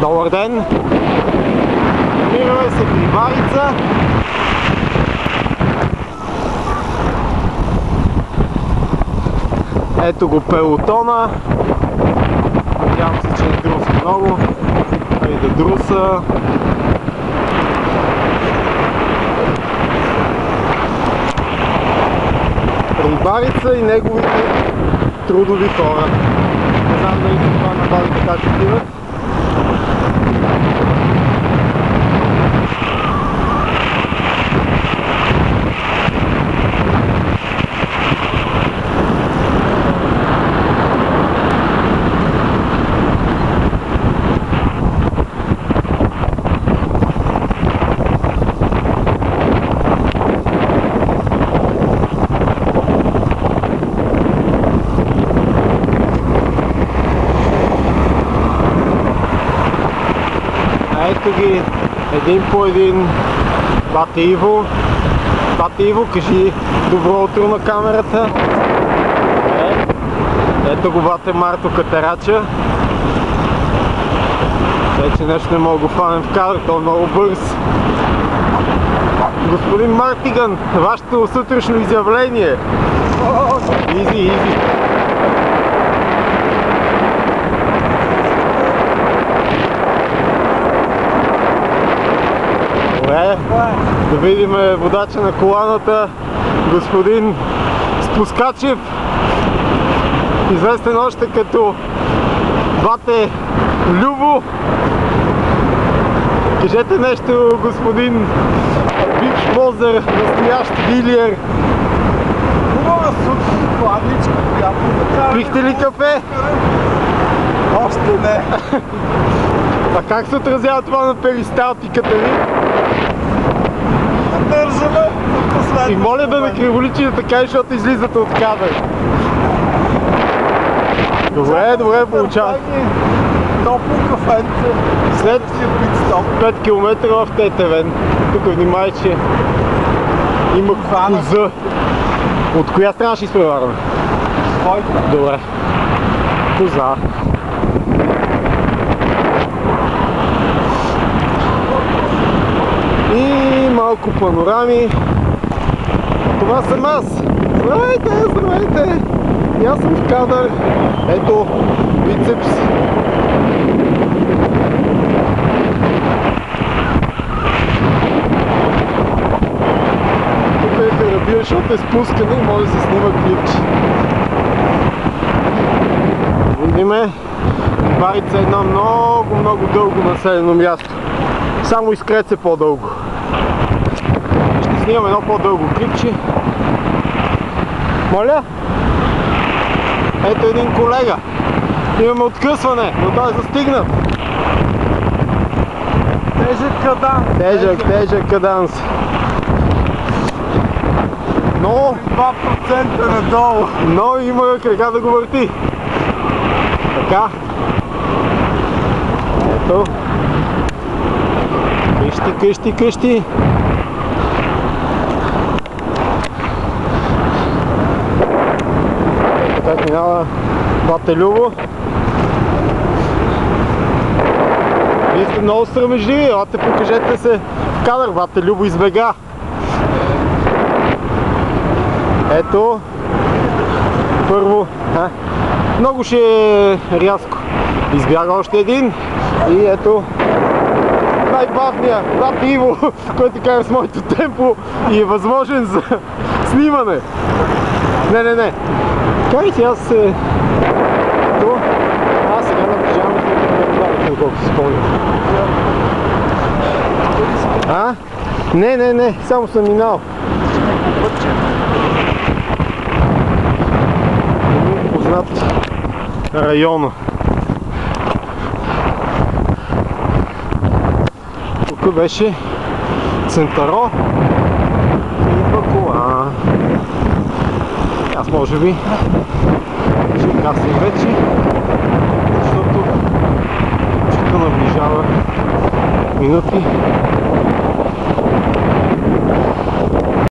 Добър ден! Намираме се в Рибарица. Ето го пелотона. Надявам се, че не друса много. И да друса. Рибарица и неговите трудови хора. Не знам дали това на бази така ще отиват. Ето ги един по един. Бате Иво. Бате Иво, кажи добро утро на камерата. Ето го бате Марто Катерача. Вече нещо не мога да го фанем в кадър, той е много бърз. Господин Мартиган, вашето сутрешно изявление. Изи, изи. Да видим водача на коланата, господин Спускачев, известен още като бате Любо. Кажете нещо, господин бивш мозър, настоящ вилиер. Хубава сутрин, хладничка, приятно да кажа. Пихте ли кафе? Още не. А как се отразява това на перисталтиката ви? Държаме. И моля да ме криволичи да така, защото излизате от кадър. Добре, добре, получава. Топло кафенце. След 5 км в Тетевен. Тук внимай, че има коза. От коя страна ще изпреварваме? Който? Добре. Коза. И малко панорами. Това съм аз. Здравейте, здравейте. И аз съм в кадър. Ето, бицепс. Тук е карабия, защото е спускане и може да се снима клипче. Видиме, Рибарица е едно много дълго населено място. Само Искрец е по-дълго. Ще снимам едно по-дълго клипче. Моля? Ето един колега. Имаме откъсване, но той е застигнат. Тежък каданс. Тежък каданс. Но 2% надолу. Но има крака да го върти. Така. Ето. Къщи. Ето как минава бате Любо. Вие сте много срамежливи, елате покажете се в кадър, бате Любо избега. Ето. Първо. Много ще е рязко. Избяга още един. И ето най-бавния бате Иво, който кара с моето темпо и е възможен за снимане. Не. Карайте, аз се... Аз сега наближавам колко се спомня. Не, само съм минал. Познат района. Тук беше Центаро. Идва кола. Аз може би ще каснем вече, защото чето наближава минути.